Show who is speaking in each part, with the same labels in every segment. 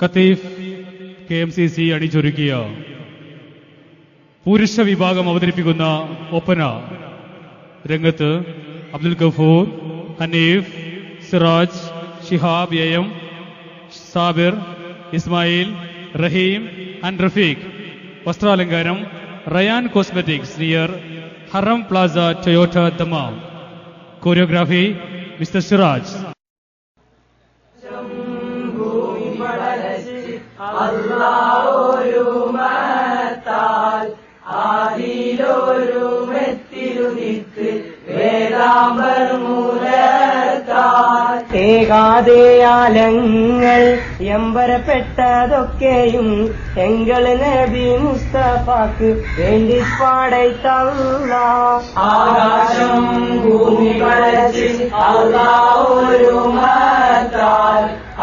Speaker 1: Qatif KMCC അണിച്ചൊരുക്കിയ പുരുഷ വിഭാഗം അവതരിപ്പിക്കുന്ന ഒപ്പന രംഗത്ത് അബ്ദുൽ ഗഫൂർ, ഹനീഫ്, സിറാജ്, ഷിഹാബ് AM, സാബിർ, ഇസ്മായിൽ, റഹീം ആൻഡ് റഫീഖ്. വസ്ത്രാലങ്കാരം Rayan cosmetics near Haram Plaza, Toyota, Dammam. Choreography mister Siraj.
Speaker 2: ഏകാദേയാലങ്ങൾ എമ്പരപ്പെട്ടതൊക്കെയും എങ്കൾ നബി മുസ്തഫാക്ക് വേണ്ടി പാടൈത്തല്ല.
Speaker 3: ആകാശം ഭൂമി പടച്ച് അല്ലാഹൊരു മഹത്താൽ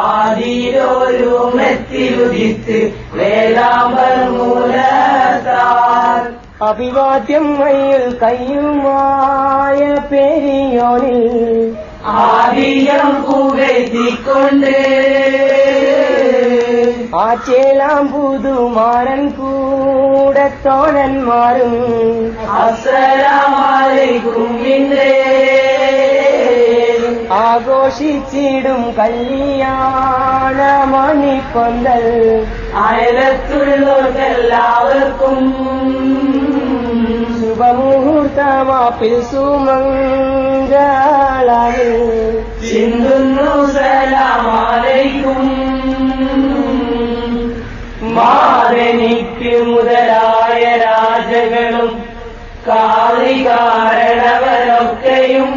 Speaker 3: ആദിയിലൊരു മെത്തിലുദിത്ത് വേലാമ്പൽ മൂലത്താൽ.
Speaker 2: അഭിവാദ്യം മയിൽ കയ്യുമായ പെരിയോനിൽ
Speaker 3: ആദിയം പുകഴ്ത്തിക്കൊണ്ട്
Speaker 2: ആച്ചേലാം പുതുമാരൻ കൂടെ തോഴന്മാരും
Speaker 3: അസ്സലാമലൈക്കും
Speaker 2: ആഘോഷിച്ചിടും കല്യാണ മണിപ്പന്തൽ
Speaker 3: അയലത്തുള്ളവർക്കെല്ലാവർക്കും
Speaker 2: ശുഭമുഹൂർത്തമാപ്പിൽ സുമംഗളാണ്
Speaker 3: ചിന്തുന്നു സലാമലൈക്കും. മാതനിക്ക് മുതലായ രാജകളും കാളികാരണവരൊക്കെയും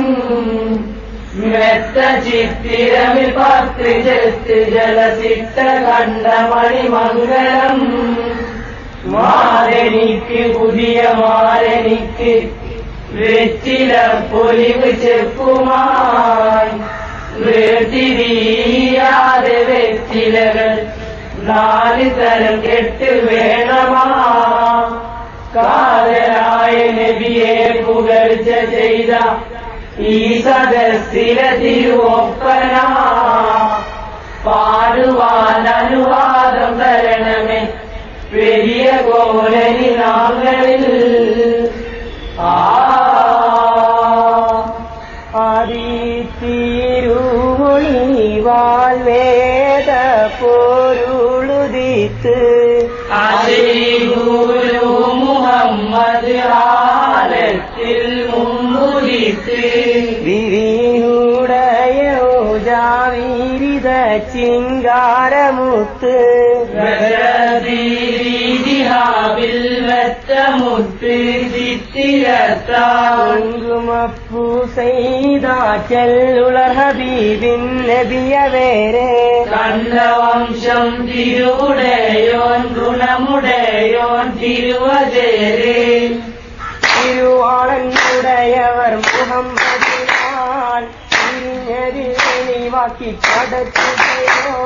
Speaker 3: മെത്ത ചിത്തിരമിൽ 10 ചെത്ത് ജലസിട്ട കണ്ട മണിമംഗലം. മാരനിക്ക് പുതിയ മാരനിക്ക് വെറ്റില പൊലിവ് ചെപ്പുമായി വേർതിരിയാതെ വെറ്റിലകൾ 4 തരം കെട്ട് വേണമാ. കാതലായ നബിയെ പുകഴ്ച ചെയ്ത ഈ സദസ്സിലെ തിരുവൊപ്പന പാടുവാൻ അനുവാദം തരണമേ പെരിയ കോലനി നാങ്ങളിൽ.
Speaker 2: ആദിത്തിരുളിവാൽ വേദ പൊരുളുദിത്ത്
Speaker 3: ഗുരു മുഹമ്മദ് ആലത്തിൽ മുമ്പുദിത്ത്
Speaker 2: വിരിയുടയ ജാവിരിത ചിങ്കാരമുത്ത്
Speaker 3: ിൽ വെറ്റമുത്ത് ചിത്തിരത്താങ്കുമപ്പൂ
Speaker 2: സെയ്താച്ചെല്ലുളർ ഹബീബിൻ നബിയ വേറെ
Speaker 3: കണ്ടവംശം തിരുവുടയോൻ ഗുണമുടയോൻ തിരുവചേരേ
Speaker 2: തിരുവാളനുടയവർ മുഹമ്മദിനാൽ തിരിഞ്ഞതിൽ വാക്കി പടച്ചുകയോ.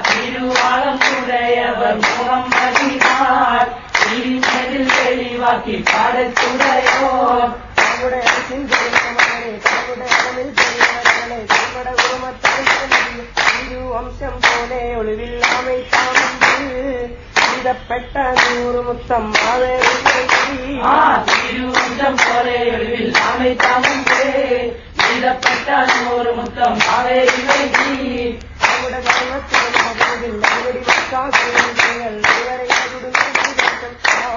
Speaker 3: തിരുവാളമുടയവർ മുഹമ്മദിനാൽ തിരിഞ്ഞതിൽ തെളിവാക്കി പടച്ചുടയോ.
Speaker 2: നമ്മുടെ ചിന്തകളെ നമ്മുടെ നമ്മുടെ തിരുവംശം പോലെ ഒളിവില്ലാമേ ചെയ്തപ്പെട്ട 100 മുത്തം
Speaker 3: തിരുവംശം പോലെ ഒളിവില്ലാമേ ചെയ്തപ്പെട്ട 100 മുത്തം ആവേരി വൈകി.
Speaker 2: നമ്മുടെ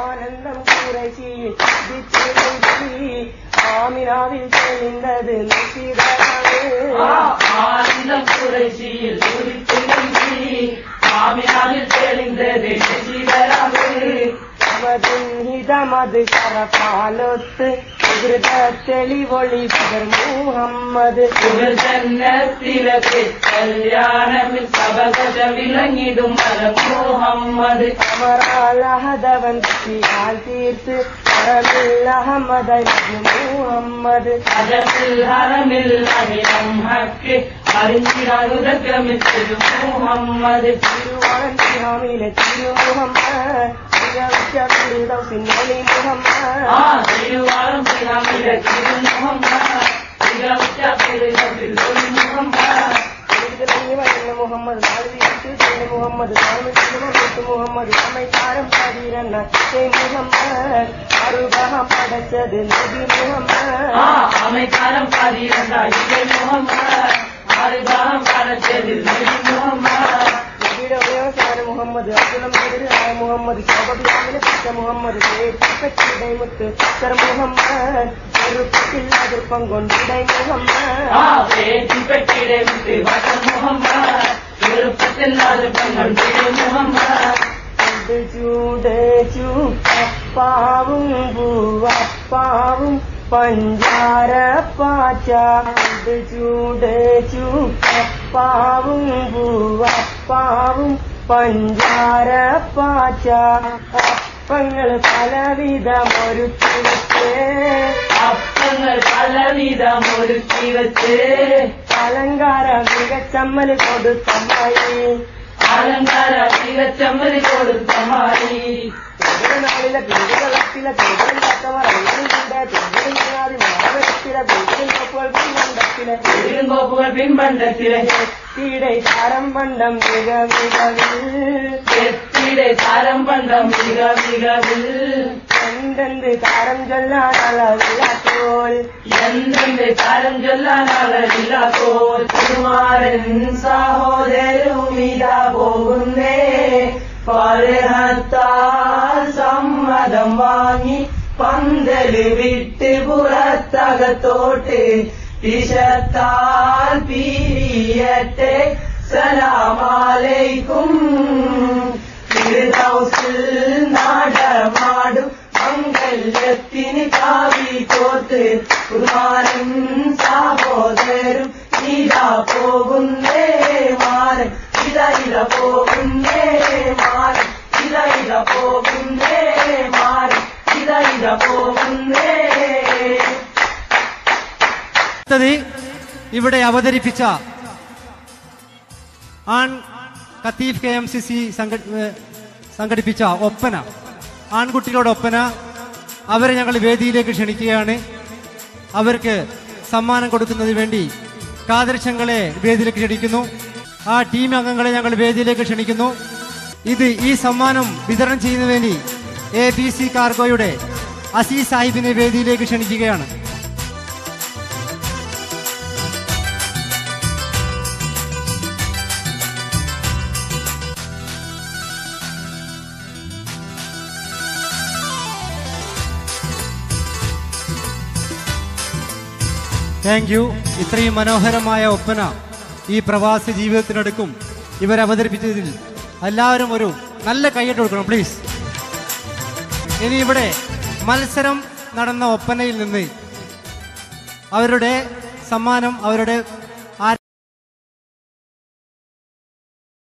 Speaker 2: ആനന്ദം കുറച്ചിൽ ആമിനാവിൽ തെളിഞ്ഞത്
Speaker 3: ആനന്ദം കുറച്ചിൽ ആമിനാവിൽ തെളിഞ്ഞത്
Speaker 2: ഹിതമത് കറപ്പാലൊത്ത് തെളിവൊളി മുഹമ്മദ്
Speaker 3: ജന്നത്തിലൊക്കെ കല്യാണമിൽ സബകത വിളങ്ങിടും മുഹമ്മദ്.
Speaker 2: അമറാലഹദവൻ തീർത്ത് അഹമ്മദ് മുഹമ്മത്
Speaker 3: അജമിൽ ഹറമിൽ അഹിലം ഹക്ക് അറിഞ്ഞിടാനുദഗമിച്ചത് മുഹമ്മദ്.
Speaker 2: തിരുവാൻ തിരുമിലെ തിരുമുഹമ്മദ് സിന്നലി മുഹമ്മദ്
Speaker 3: തിരുവാളം തിരുമുഹമ്മദ് മുഹമ്മദ്
Speaker 2: തിളങ്ങി വരുന്ന മുഹമ്മദ് നാളെ മുഹമ്മദ് മുഹമ്മദ് അമ്മയ്ക്കാരം പതിരന്ന മുഹമ്മദ് അറുപഹം പടച്ചത് നബി മുഹമ്മദ്
Speaker 3: அமைக்காரம் பதிரந்தாய் முகம்மது அறுபகம் படைச்சது நபி முகம்மது
Speaker 2: മുഹമ്മദ് അബ്ദുൽ മുഹമ്മദ് ശോഭബിയാമിനെ പെറ്റ മുഹമ്മദ് മുത്ത് സർ മുഹമ്മദ് ചെറുപ്പത്തിൽ പങ്കൊണ്ടിടൈ മുഹമ്മദ്
Speaker 3: മുഹമ്മദ് ചെറുപ്പത്തിൽ പങ്കൊണ്ടിടൈ മുഹമ്മദ്
Speaker 2: ചൂട് ചൂപ്പാവും പൂവപ്പാവും പഞ്ചാര പാച്ച ചൂട് ചൂപ്പാവും പൂവപ്പാവും പഞ്ചാര പാച്ച അപ്പങ്ങൾ പലവിധമൊരുക്കി വെച്ച്
Speaker 3: അപ്പങ്ങൾ പലവിധമൊരുക്കി വെച്ച്
Speaker 2: അലങ്കാര മികച്ചമ്മൽ കൊടുത്തമ്മായി
Speaker 3: അലങ്കാര മികച്ചമ്മൽ കൊടുത്തമ്മായി
Speaker 2: നാളിലെ പെരുകളത്തിലെ പെരുകളില്ലാത്തവർ
Speaker 3: കോപ്പുകൾ പിൻപണ്ടത്തിലെ
Speaker 2: എത്തിയുടെ താരം പണ്ടം മിക മികവിൽ
Speaker 3: എത്തിയുടെ താരം പണ്ടം മിക മികവിൽ
Speaker 2: എന്തെന്ത് താരം ചൊല്ലാനളവില്ലാത്തോൾ
Speaker 3: എന്തെന്ത് താരം ചൊല്ലാനളവില്ലാത്തോൾ കുമാരൻ സഹോദരുമിതാ പോകുന്നേ പരഹത്താൽ സമ്മതം വാങ്ങി പന്തല് വിട്ട് പുറത്തകത്തോട്ട് വിശത്താൽ പിരിയട്ടെ സലാമലൈക്കും ഫിർദൗസിൽ നടമാടും മംഗല്യത്തിന് കാവി കോർത്ത് കുമാരൻ സഹോദരും ഇതാ പോകുന്നേ മാരൻ ഇത പോകുന്നേ മാരൻ ഇത പോകുന്നേ മാരൻ ഇത പോകുന്നേ.
Speaker 4: ഇവിടെ അവതരിപ്പിച്ച ആൺ കത്തീഫ് KMCC സംഘടിപ്പിച്ച ഒപ്പന, ആൺകുട്ടികളുടെ ഒപ്പന, അവരെ ഞങ്ങൾ വേദിയിലേക്ക് ക്ഷണിക്കുകയാണ്. അവർക്ക് സമ്മാനം കൊടുക്കുന്നതിന് വേണ്ടി കാദർശങ്ങളെ വേദിയിലേക്ക് ക്ഷണിക്കുന്നു. ആ ടീം അംഗങ്ങളെ ഞങ്ങൾ വേദിയിലേക്ക് ക്ഷണിക്കുന്നു. ഈ സമ്മാനം വിതരണം ചെയ്യുന്നതിന് വേണ്ടി ABC കാർഗോയുടെ അസീസ് സാഹിബിനെ വേദിയിലേക്ക് ക്ഷണിക്കുകയാണ്. Thank you. ഇത്രയും മനോഹരമായ ഒപ്പന ഈ പ്രവാസി ജീവിതത്തിനടുക്കും ഇവരവതരിപ്പിച്ചതിൽ എല്ലാവരും ഒരു നല്ല കൈയ്യടി കൊടുക്കണം പ്ലീസ്. ഇനി ഇവിടെ മത്സരം നടന്ന ഒപ്പനയിൽ നിന്ന് അവരുടെ സമ്മാനം, അവരുടെ